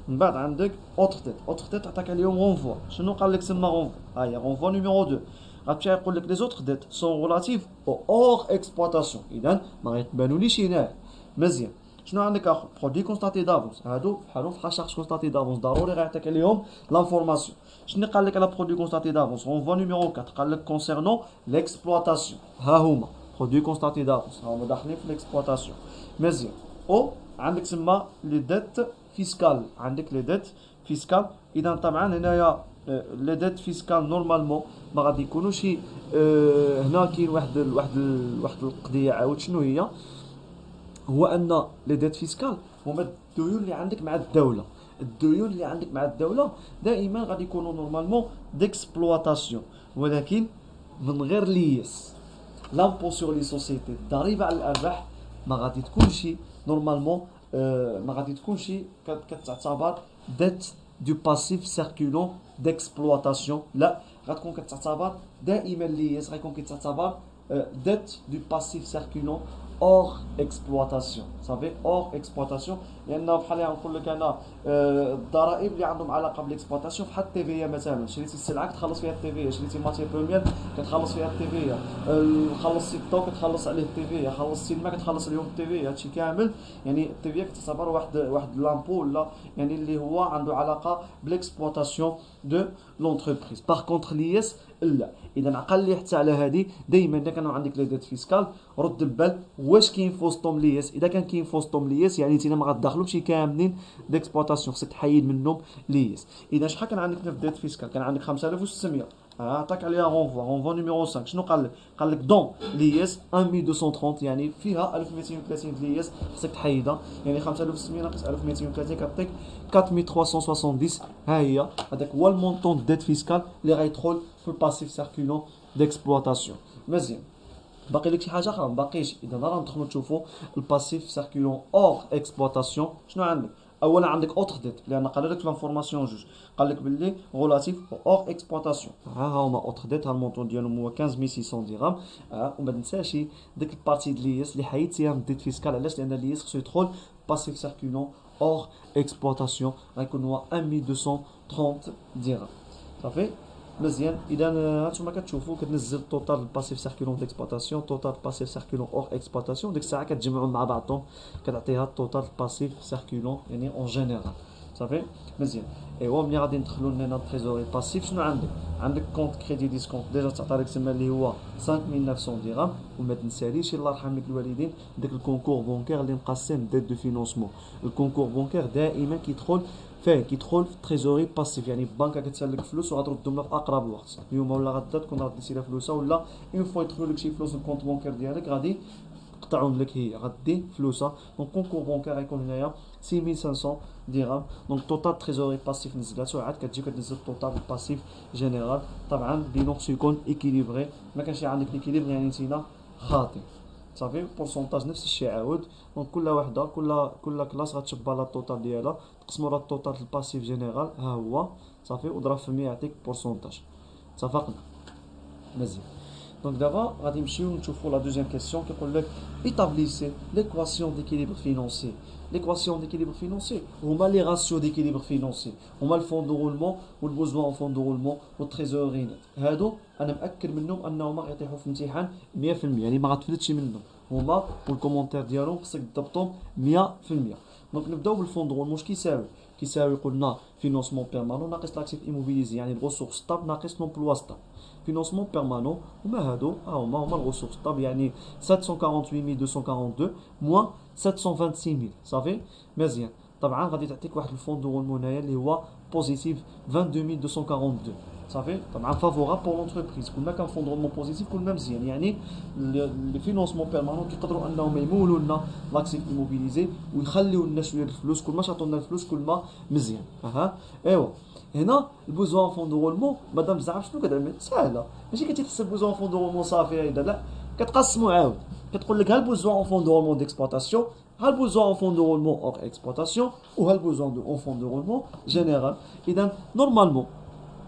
من بعد عندك اوتر تيت عطاك عليهم غونفوا. شنو قال لك تما غونفوا؟ ها هي غونفوا نيميرو 2 غتمشي يقول لك لي زوتر ديت سون ريلاتيف او اور اكسبلوطاسيون، اذا ما غيتبانوليش هنا مزيان. شنو عندك اخر؟ برودوي كونستاتي دافونس، هادو بحالهم في شارج كونستاتي دافونس ضروري غيعطيك عليهم لانفورماسيون. شنو قال لك على برودوي كونستاتي دافونس؟ غونفوا نيميرو 4 قال لك كونسيرنون ليكسبلوطاسيون، ها هما برودوي كونستاتي دافونس ها هما داخلين في ليكسبلوطاسيون مزيان. او عندك تما لي ديت فيسكال، عندك لي ديت فيسكال. اذا طبعا هنايا لي ديت فيسكال نورمالمون ما غادي يكونوش هنا كاين واحد القضيه عاود شنو هي، هو ان لي ديت فيسكال هما الديون اللي عندك مع الدوله. الديون اللي عندك مع الدوله دائما غادي يكونوا نورمالمون ديكسبلوطاسيون ولكن من غير ليس. لامبو سور لي سوسيتي الضريبه على الارباح ما غادي تكونش نورمالمون ما غادي تكونش كتعتبر ديت دو باسيف سيركولون ديكسبلوطاسيون، لا غتكون كتعتبر دائما ليس غيكون كتعتبر ديت دو باسيف سيركولون hors exploitation. Vous savez, hors exploitation. لأن بحال اللي غنقول لك أنا الضرائب اللي عندهم علاقة بالاكسبلواتاسيون بحال التيفيا مثلا، شريتي السلعة كتخلص فيها التيفيا، شريتي ماتير بروميير كتخلص فيها التيفيا، خلصتي الضو كتخلص عليه التيفيا، خلصتي الماء كتخلص عليهم التيفيا، هادشي كامل يعني التيفيا كتعتبر واحد لامبو ولا يعني اللي هو عنده علاقة بالاكسبلواتاسيون دو لونتربريز. باغ كونتخ ليس لا. اذا عقل حتى على هذه دائما اذا كانوا عندك لي ديت فيسكال رد البال واش كاين في وسطهم ليس. اذا كان كاين في وسطهم ليس يعني انت ما غتدخلوش كاملين ديكسبلوطاسيون، خصك تحيد منهم ليس. اذا شحال كان عندك في ديت فيسكال؟ كان عندك 5600 عطاك عليها رونفوا نيميرو 5. شنو قال لك؟ قال لك دون ليس 1230 يعني فيها 1230 ليس خصك تحيدها. يعني 5600 ناقص 1230 كتعطيك 4370. ها هي هذاك هو المونطون ديت فيسكال اللي غيدخل في الباسيف سيركولون ديكسبلوطاسيون. مزيان باقي لك شي حاجه اخرى؟ ما باقيش. اذا راه ندخلوا نشوفوا الباسيف سيركولون اور اكسبلوطاسيون. شنو عندك؟ اولا عندك اوتر ديت لان قال لك في لانفورماسيون جوج، قال لك باللي غولاتيف اور اكسبلوطاسيون. ها هما اوتر ديت، ها المونطون ديالهم هو 15600 درهم. وما تنساش ديك البارتي ديال ليس اللي حيدتيها من الديت فيسكال. علاش؟ لان ليس خصو يدخل باسيف سيركولون اور اكسبلوطاسيون غيكون هو 1230 درهم. صافي مزيان. اذا هانتوما كتشوفوا كتنزل التوتال الباسيف سيركولون ديكسبلوطاسيون توتال باسيف سيركولون اور اكسبلوطاسيون، ديك الساعه كتجمعهم مع بعضهم كتعطيها التوتال باسيف سيركولون يعني اون جينيرال. صافي مزيان. ايوا ملي غادي ندخلوا لنا التريزوري باسيف شنو عندك؟ عندك كونت كريدي ديسكونت ديجا تعطى لك تما اللي هو 5900 درهم. وما تنساليش الله يرحم لك الوالدين داك الكونكور بونكير اللي مقسم ديت دو فينونسمون. الكونكور بونكير دائما كيدخل فيه كيدخل في التريزوري باسيف، يعني البنكه كتسالك فلوس وغتردهم لك في اقرب وقت، اليوم ولا غدا تكون رديتي لها فلوسها، ولا اون فوا يدخلوا لك شي فلوس الكونت بونكير ديالك غادي يقطعون لك هي غدي فلوسها. دونك كونكور بونكير غيكون هنايا 6500 درهم. دونك توتال تريزوري باسيف نزلاتو عاد كتجي كتنزل توتال باسيف جينيرال. طبعا بينو خصو يكون ايكيليبري، ما كانش عندك ليكيليبر يعني نتينا خاطئ. صافي بورسونتاج نفس الشيء عاود. دونك كل وحده كل كلاس غتشبع لا التوتال ديالها تقسموا راه التوتال الباسيف جينيرال ها هو. صافي وضرب في 100 يعطيك بورسونتاج. اتفقنا؟ مزيان. دونك دابا غادي نمشيو نشوفوا لا دوزيام كيسيون كيقول لك ايتابليسي ليكواسيون ديكيليبر فينونسي. ليكواسيون ديكيليبر فينونسي هما لي راسيو ديكيليبر فينونسي، هما الفون دو رولمون والبوزوان اون فون دو رولمون والتريزوري نت. هادو انا مأكد منهم انهم غيطيحوا في الامتحان 100%، يعني ما غتفلتش منهم هما، والكومونتير ديالهم خصك تضبطهم 100%. دونك نبداو بالفون دو رولمون. كيساوي قلنا فينونسمون بيرمانون ناقص لاكتيف ايموبيليزي يعني الغوسورس ستاب ناقص لومبلوا ستاب. فينونسمون بيرمانون هما هادو هما الغوسورس ستاب يعني 748242 موان 726000. صافي مزيان. طبعا غادي تعطيك واحد الفون دو رولمون هنايا اللي هو بوزيتيف 22242. صافي طبعا فافورابل بور لونتربريز. كل ما كان فون دو رولمون بوزيتيف كل ما مزيان، يعني لي فينونسمون بيرمانون كيقدروا انهم يمولوا لنا لاكتيف ايموبيليزي ويخليو لنا شويه الفلوس. كل ما شاطوا لنا الفلوس كل ما مزيان. ايوا هنا البوزوان فون دو رولمون مادام زعما شنو كتعمل؟ ساهله، ماشي كتحسب بوزوان فون دو رولمون صافي هيدا لا، كتقسمو عاود كتقول لك ها البوزوان فون دو رولمون ديكسبلوطاسيون، ها البوزوان فون دو رولمون اور اكسبلوطاسيون، وها البوزوان دو فون دو رولمون جينيرال. اذا نورمالمون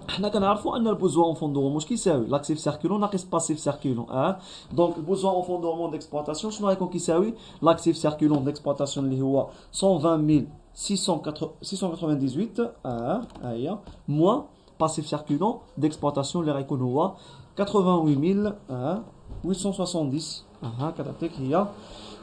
حنا كنعرفوا ان البوزوان فون دو رولمون كيساوي لاكتيف سيركولون ناقص باسيف سيركولون. دونك البوزوان فون دو رولمون ديكسبلوطاسيون شنو غيكون كيساوي؟ لاكتيف سيركولون ديكسبلوطاسيون اللي هو 120698 ها هي موان باسيف سيركولون ديكسبلوطاسيون اللي غيكون هو 88870 كتعطيك هي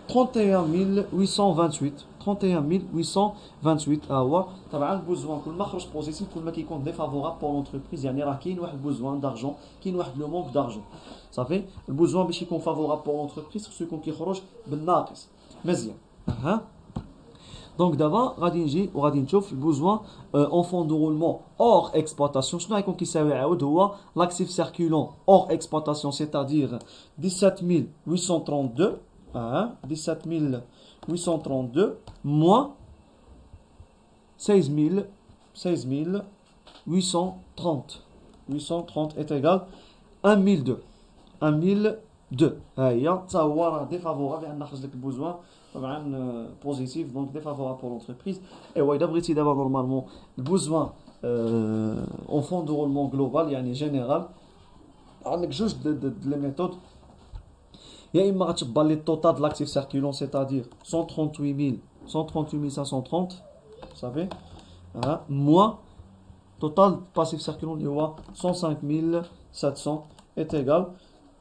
31828 31828 هو. طبعا البوزوان كل ما خرج بوزيتيف كل ما كيكون ديفافورابل بور لونتربريز، يعني راه كاين واحد البوزوان دارجون، كاين واحد لو مونك دارجون. صافي البوزوان باش يكون فافورابل بور لونتربريز خصو يكون كيخرج بالناقص. مزيان. دونك دابا غادي نجي وغادي نشوف البوزوان اون فون دو رولمون اور اكسبلوطاسيون شنو غيكون كيساوي عاود؟ هو لاكتيف سيركولون اور اكسبلوطاسيون سيتادير 17832 17832 moins 16830 830 est égal 1002 ها هي حتى هو راه ديفافورابل لان خرج لك البوزوان طبعا بوزيتيف دونك ديفافورابل بور لونتربريز. ايوا اذا بغيتي دابا نورمالمون البوزوان اون فون دو رولمون جلوبال يعني جينيرال عندك جوج لي ميثود. يا اما غتبان لي التوتال د لاكتيف سيركيلون سيتادير 138 530 صافي موان توتال باسيف سيركيلون اللي هو 105 700 est égal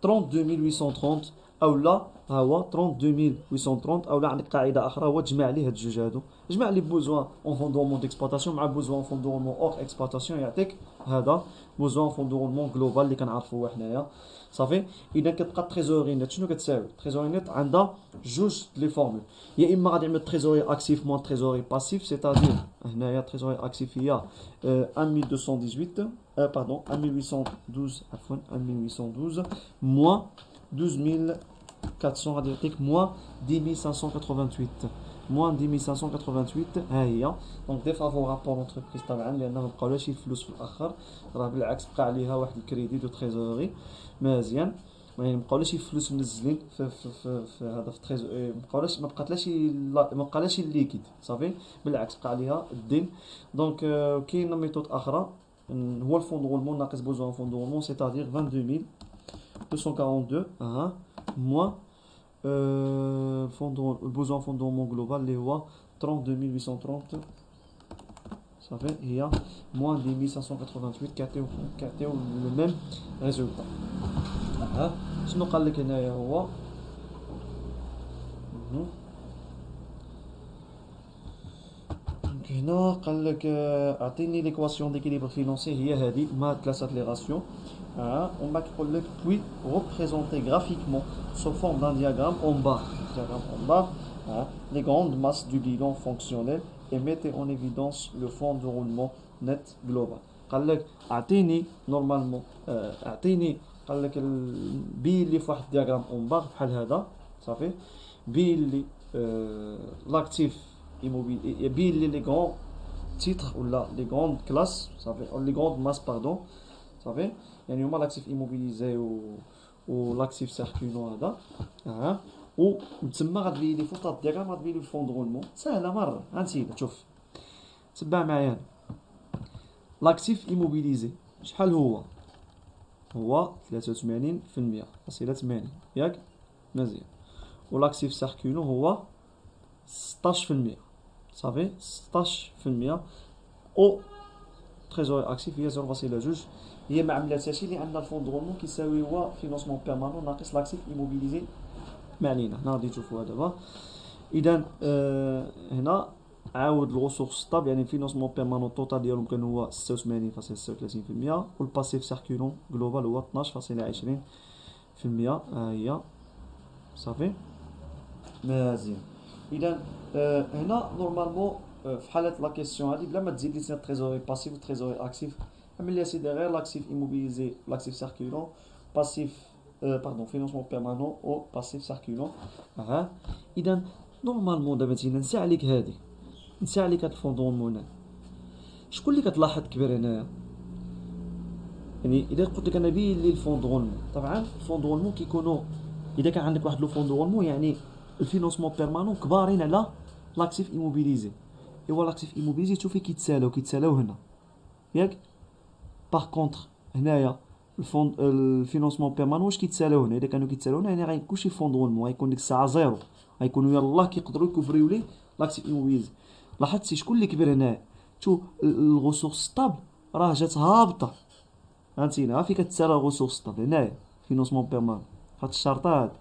32 830 او لا ها هو 32 830 او لا عندك قاعده اخرى هو تجمع لي هاد الجوج هادو جمع لي بوزوان اون فوندومون ديكسبلوطاسيون مع بوزوان فوندومون اور اكسبلوطاسيون يعطيك هذا بوزوان فوندومون جلوبال اللي كنعرفوه حنايا صافي. اذا كتبقى تريزوري نت شنو كتساوي تريزوري نت عندها جوج لي فورمول يا اما غادي نعمل تريزوري اكتيف موان تريزوري باسيف سيتادير هنايا تريزوري اكتيف هي 1218 pardon 1812 عفوا 1812 موان 12400 غادي يعطيك موان 10588 موان 10588 ها هي دونك ديفافورابل لونتربريز طبعا لان ما بقاولهاش الفلوس في الاخر راه بالعكس بقى عليها واحد الكريدي دو تريزوري مزيان يعني ما بقاولهاش الفلوس منزلين في هذا في تريزوري ما بقالاش الليكيد صافي بالعكس بقى عليها الدين دونك كاينه ميثود اخرى هو الفون دو ناقص بوزوان فون دو سيتادير 22242 موان البوزوان فوندومون جلوبال اللي هو 32830 صافي هي موان 10588 كيعطيو لو ميم ريزولطا. شنو قال لك هنايا هو هنا قال لك اعطيني ليكواسيون ديكيليبر فينونسي هي هذه مع ثلاثه لي راسيون ومن بعد كيقول لك puis représenter graphiquement sous forme d'un diagramme en bas les grandes masses du bilan fonctionnel et mettez en évidence le fonds de roulement net global. قال لك اعطيني نورمالمون اعطيني قال لك بين لي في واحد الدياغرام اون باغ بحال هذا صافي بين لي لاكتيف ايموبيل بين لي غون تيتر ولا لي غون كلاس صافي او لي غون ماس باردون صافي يعني هما لاكتيف ايموبيليزي و لاكتيف سيركيلون هذا و تما غتبين لي فوق الدياغرام غتبين لي الفون دو رولمون ساهله مره هانتينا شوف تبع معايا لاكتيف ايموبيليزي شحال هو 83% فاصلة 80 ياك مزيان و لاكتيف سيركيلون هو 16% صافي 16% او تريزوري اكتيف هي 0.2 هي ما عملات حتى شي اللي عندنا الفون دو رولمون كيساوي هو فينونسمون بيرمانون ناقص لاكتيف ايموبيليزي ما علينا حنا غادي نشوفوها دابا. اذا هنا عاود الغسوخ ستاب يعني الفينونسمون بيرمانون توتال ديالهم كان هو 86.36% والباسيف سيركيلون جلوبال هو 12.20% هي صافي مزيان. اذا هنا نورمالمون في حاله لا كيسيون هذه بلا ما تزيد لي تريزوري باسيف و تريزوري اكتيف عمل لي سيدي غير لاكتيف ايموبيليزي لاكتيف سيركيلون باسيف باردون فينونسمون بيرمانون او باسيف سيركيلون اذا نورمالمون دابا تينا نسى عليك هذه نسى عليك هاد الفوندومون شكون اللي كتلاحظ كبير هنايا يعني اذا قلت لك انا بين لي الفوندومون طبعا الفوندومون كيكونوا اذا كان عندك واحد لو فوندومون يعني الفينونسمون بيرمانون كبارين على لاكتيف ايموبيليزي ايوا لاكتيف ايموبيليزي تشوفي كيتسالاو هنا ياك باغ كونطخ هنايا الفينونسمون بيرمانون واش كيتسالاو هنا اذا كانوا كيتسالاو هنا يعني غيكون شي فوندومون غيكون ديك الساعه زيرو غيكونوا يلاه كيقدروا يكوفريو لي لاكتيف ايموبيليزي. لاحظتي شكون اللي كبر هنا شوف الغسوخ ستابل راه جات هابطه هانتينا فين كتسالى الغسوخ ستابل هنايا فينونسمون بيرمانون هاد الشرطه هاد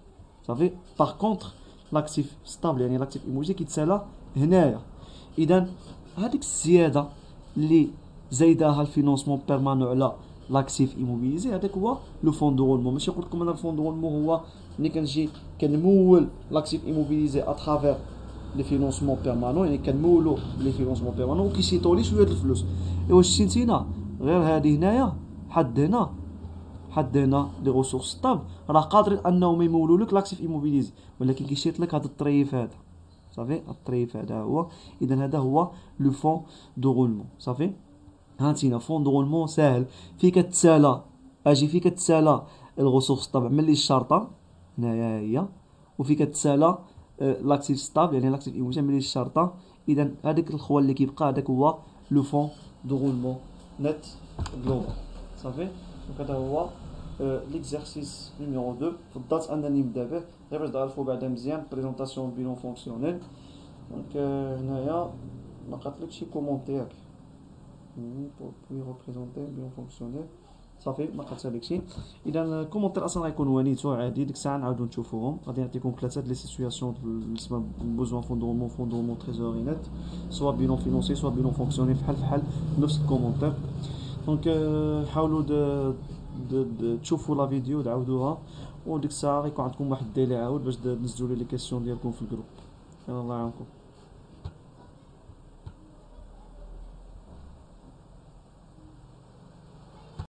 صافي. باغ كونطخ لاكتيف ستابل يعني لاكتيف ايموبيليزي كيتسالى هنايا. اذا هذيك الزياده اللي زايداها الفينونسمون بيرمانون على لاكتيف ايموبيليزي هذاك هو لو فون دو رولمون. ماشي قلت لكم انا الفون دو رولمون هو ملي كنجي كنمول لاكتيف ايموبيليزي اترافير لي فينونسمون بيرمانون يعني كنمولو لي فينونسمون بيرمانون وكيشيطوا لي شويه د الفلوس. ايوا شتي نتينا غير هذه هنايا حد هنا لي غوسورس ستاب راه قادرين انهم يمولوا لك لاكتيف ايموبيليزي ولكن كيشيط لك هذا الطريف هذا صافي الطريف هذا هو. اذا هذا هو لو فون دو رولمون صافي. هانتينا فون دو رولمون ساهل فين كتسالى فين كتسالى الغسوخ ستاب عمل لي الشرطه هنايا هي وفين كتسالى لاكتيف ستاب يعني لاكتيف ايموبيليزي عمل لي الشرطه. اذا هذاك الخوال اللي كيبقى هذاك هو لو فون دو رولمون نت جلوبال صافي. دونك هذا هو ليكزارسيس نيميرو 2 فضلت انني نبدا به غير باش تعرفوا بعدا مزيان بريزونطاسيون بيلون فونكسيونيل. دونك هنايا ما قاتلكش شي كومونتير pour puis représenter بيلون فونكسيونيل صافي ما قاتلكش. اذا الكومونتير اصلا غيكون ونيتو عادي، ديك الساعه نعاودو نشوفوهم. غادي نعطيكم ثلاثه لي سيتوياسيون بالنسبه بوزوان فوندومون تريزوري نت، سوا بيلون فينونسي سوا بيلون فونكسيونيل، فحال نفس الكومونتير. دونك حاولوا تشوفوا لا فيديو تعاودوها، وديك الساعه غيكون عندكم واحد الديلي عاود باش تنزلوا لي كيسيون ديالكم في الجروب. يلا الله يعاونكم.